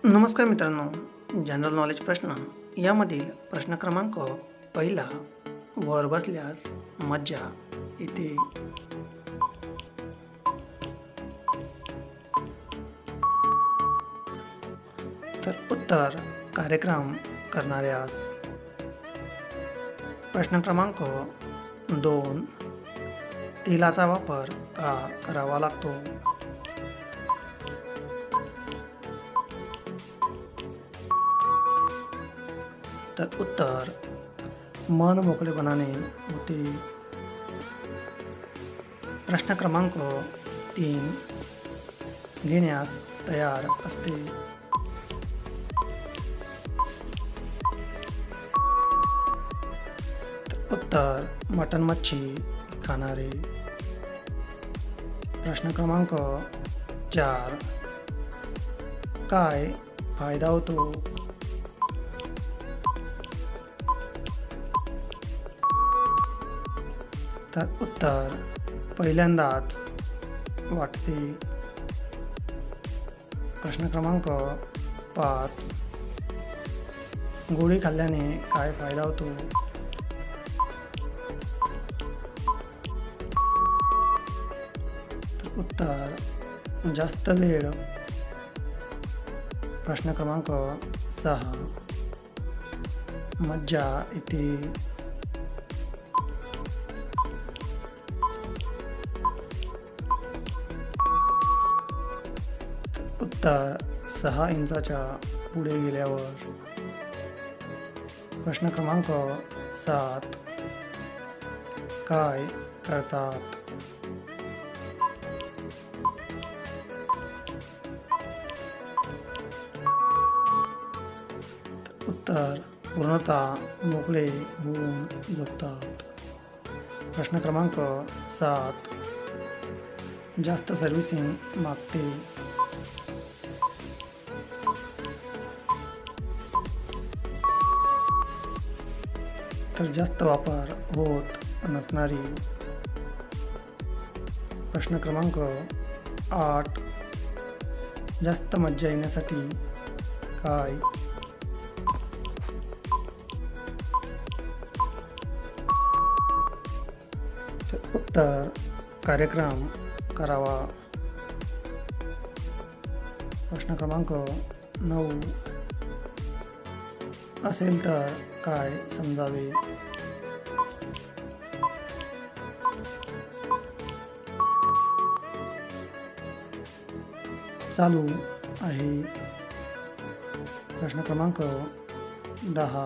नमस्कार मित्रांनो, general knowledge प्रश्न यामधील प्रश्न क्रमांक पहिला, वर बसल्यास मज्जा येते. तर उत्तर कार्यक्रम करणाऱ्यास. प्रश्न क्रमांक 2, तेलाचा वापर का करावा लागतो? तर उत्तर मन मोकळेपणाने होते. प्रश्न क्रमांक 3, घेण्यास तयार असते. उत्तर मटण मच्छी खाणारे. प्रश्न क्रमांक 4, काय फायदा होतो? तर उत्तर पहिल्यांदाच वाटते. प्रश्न क्रमांक 5, गोळी खाल्ल्याने काय फायदा होतो? तर उत्तर जास्त वेळ. प्रश्न क्रमांक 6, मज्जा येते. उत्तर 6 इंचाच्या पुढे गेल्यावर. प्रश्न क्रमांक 7, काय करतात? उत्तर पूर्णतः मोकळे होऊन झोपतात. प्रश्न क्रमांक 7, जास्त सर्व्हिसिंग मागते. तर जास्त वापर होत नसणारी. प्रश्न क्रमांक 8, जास्त मज्जा येण्यासाठी काय? तर उत्तर कार्यक्रम करावा. प्रश्न क्रमांक 9, असेल तर काय समजावे? चालू आहे. प्रश्न क्रमांक 10,